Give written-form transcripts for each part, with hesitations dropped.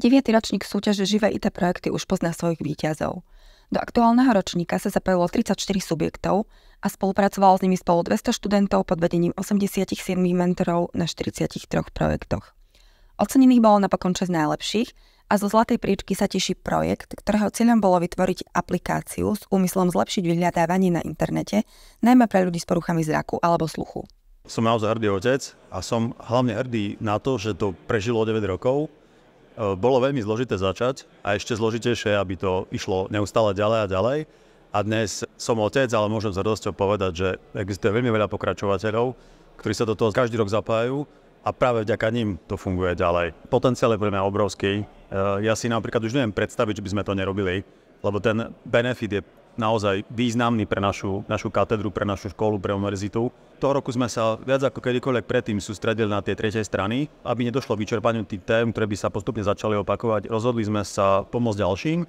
9. ročník súťaže Živé IT projekty už pozná svojich víťazov. Do aktuálneho ročníka sa zapojilo 34 subjektov a spolupracovalo s nimi spolu 200 študentov pod vedením 87 mentorov na 43 projektoch. Ocenených bolo napokon 6 najlepších a zo zlatej priečky sa teší projekt, ktorého cieľom bolo vytvoriť aplikáciu s úmyslom zlepšiť vyhľadávanie na internete, najmä pre ľudí s poruchami zraku alebo sluchu. Som naozaj hrdý otec a som hlavne hrdý na to, že to prežilo 9 rokov. Bolo veľmi zložité začať a ešte zložitejšie, aby to išlo neustále ďalej a ďalej. A dnes som otec, ale môžem s hrdosťou povedať, že existuje veľmi veľa pokračovateľov, ktorí sa do toho každý rok zapájajú a práve vďaka nim to funguje ďalej. Potenciál je pre mňa obrovský. Ja si napríklad už neviem predstaviť, že by sme to nerobili, lebo ten benefit je naozaj významný pre našu katedru, pre našu školu, pre univerzitu. Toho roku sme sa viac ako kedykoľvek predtým sústredili na tie tretej strany, aby nedošlo k vyčerpaniu tých tém, ktoré by sa postupne začali opakovať. Rozhodli sme sa pomôcť ďalším.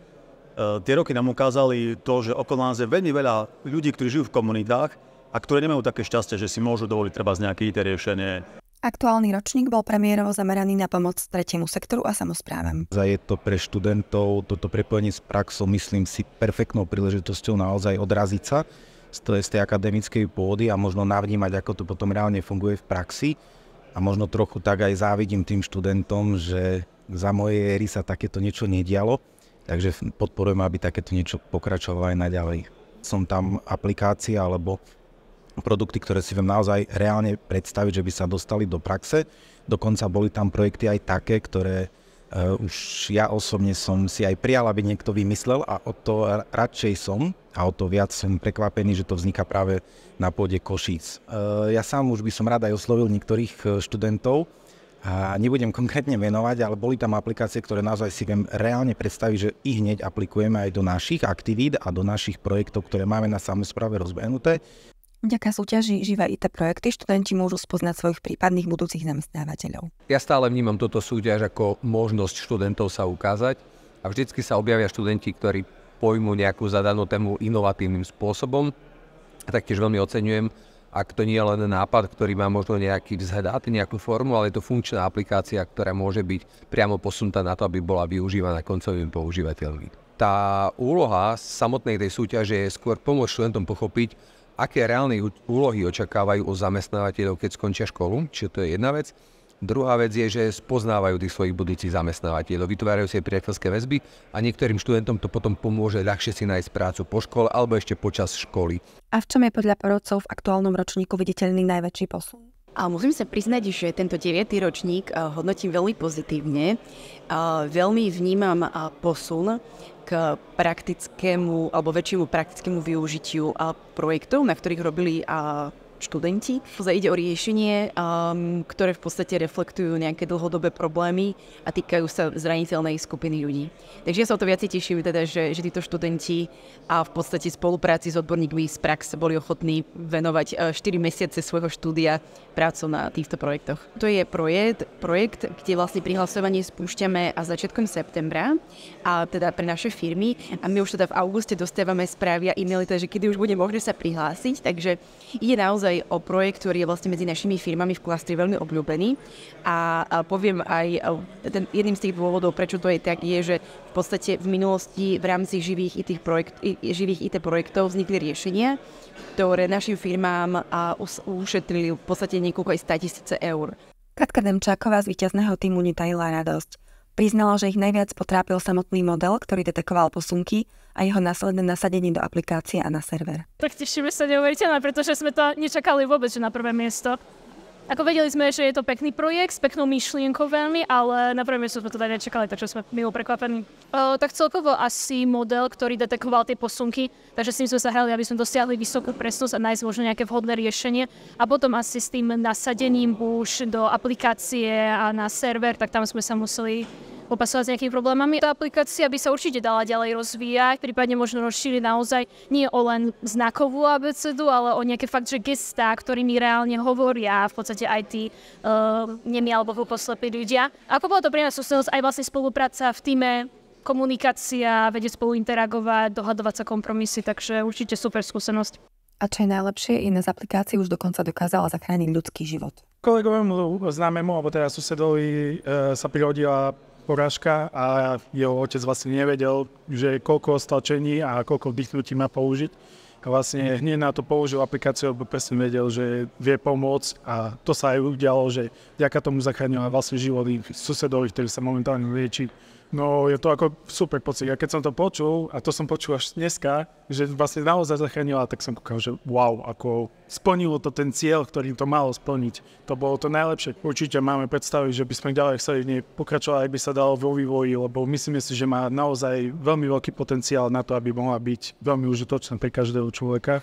Tie roky nám ukázali to, že okolo nás je veľmi veľa ľudí, ktorí žijú v komunitách a ktorí nemajú také šťastie, že si môžu dovoliť treba z nejaké IT riešenie. Aktuálny ročník bol premiérovo zameraný na pomoc tretiemu sektoru a samosprávam. Je to pre študentov toto prepojenie s praxou, myslím si, perfektnou príležitosťou naozaj odraziť sa z tej akademickej pôdy a možno navnímať, ako to potom reálne funguje v praxi. A možno trochu tak aj závidím tým študentom, že za mojej éry sa takéto niečo nedialo, takže podporujem, aby takéto niečo pokračovalo aj naďalej. Som tam aplikácia alebo produkty, ktoré si viem naozaj reálne predstaviť, že by sa dostali do praxe. Dokonca boli tam projekty aj také, ktoré už ja osobne som si aj prijal, aby niekto vymyslel a o to radšej som a o to viac som prekvapený, že to vzniká práve na pôde Košíc. Ja sám už by som rád aj oslovil niektorých študentov a nebudem konkrétne menovať, ale boli tam aplikácie, ktoré naozaj si viem reálne predstaviť, že ich hneď aplikujeme aj do našich aktivít a do našich projektov, ktoré máme na samospráve rozbehnuté. Vďaka súťaži Živé IT projekty študenti môžu spoznať svojich prípadných budúcich zamestnávateľov. Ja stále vnímam túto súťaž ako možnosť študentov sa ukázať a vždycky sa objavia študenti, ktorí pojmú nejakú zadanú tému inovatívnym spôsobom. A taktiež veľmi oceňujem, ak to nie je len nápad, ktorý má možno nejaký vzhľad, nejakú formu, ale je to funkčná aplikácia, ktorá môže byť priamo posunutá na to, aby bola využívaná koncovými používateľmi. Tá úloha samotnej tej súťaže je skôr pomôcť študentom pochopiť, aké reálne úlohy očakávajú od zamestnávateľov, keď skončia školu, čiže to je jedna vec. Druhá vec je, že spoznávajú tých svojich budúcich zamestnávateľov, vytvárajú si priateľské väzby a niektorým študentom to potom pomôže ľahšie si nájsť prácu po škole alebo ešte počas školy. A v čom je podľa porodcov v aktuálnom ročníku viditeľný najväčší posun? A musím sa priznať, že tento 9. ročník hodnotím veľmi pozitívne. Veľmi vnímam posun k praktickému alebo väčšiemu praktickému využitiu projektov, na ktorých robili študenti. Ide o riešenie, ktoré v podstate reflektujú nejaké dlhodobé problémy a týkajú sa zraniteľnej skupiny ľudí. Takže ja sa o to viac teším, teda, že títo študenti a v podstate spolupráci s odborníkmi z praxe boli ochotní venovať 4 mesiace svojho štúdia prácu na týchto projektoch. To je projekt, kde vlastne prihlasovanie spúšťame začiatkom septembra a teda pre naše firmy a my už teda v auguste dostávame správy a e-maily, takže kedy už bude možné sa prihlásiť, takže ide naozaj o projekt, ktorý je vlastne medzi našimi firmami v klastri veľmi obľúbený a poviem aj, jedným z tých dôvodov, prečo to je tak, je, že v podstate v minulosti v rámci živých IT projektov vznikli riešenia, ktoré našim firmám ušetrili v podstate niekoľko aj 100 000 eur. Katka Demčáková z víťazného týmu netajila radosť. Priznala, že ich najviac potrápil samotný model, ktorý detekoval posunky a jeho následné nasadenie do aplikácie a na server. Tak tešíme sa neuveriteľne, pretože sme to nečakali vôbec, že na prvé miesto. Ako vedeli sme, že je to pekný projekt s peknou myšlienkou veľmi, ale na prvé miesto sme to teda nečakali, takže sme milo prekvapení. Tak celkovo asi model, ktorý detekoval tie posunky, takže s tým sme sa hrali, aby sme dosiahli vysokú presnosť a nájsť možno nejaké vhodné riešenie. A potom asi s tým nasadením už do aplikácie a na server, tak tam sme sa museli popasovať s nejakými problémami. Tá aplikácia by sa určite dala ďalej rozvíjať, prípadne možno rozšíriť naozaj nie o len znakovú abecedu, ale o nejaké fakt, že gestá, ktorými reálne hovoria v podstate aj tí nemi alebo hluposlepí ľudia. Ako bolo to pre nás sústrednosť aj vlastne spolupráca v tíme, komunikácia, vedieť spolu interagovať, dohadovať sa kompromisy, takže určite super skúsenosť. A čo je najlepšie, iné z aplikácií už dokonca dokázala zachrániť ľudský život. Kolegovému známemu, alebo teda susedovi sa prihodila porážka a jeho otec vlastne nevedel, že koľko stlačení a koľko vdychnutí má použiť. A vlastne hneď na to použil aplikáciu, lebo presne vedel, že vie pomôcť a to sa aj udialo, že vďaka tomu zachránila vlastne životy susedovi, ktorý sa momentálne lieči. No je to ako super pocit. A keď som to počul, a to som počul až dneska, že vlastne naozaj zachránila, tak som kúkal, že wow, ako splnilo to ten cieľ, ktorý to malo splniť. To bolo to najlepšie. Určite máme predstaviť, že by sme ďalej chceli v nej pokračovať, ak by sa dalo vo vývoji, lebo myslíme si, že má naozaj veľmi veľký potenciál na to, aby mohla byť veľmi užitočná pre každého človeka.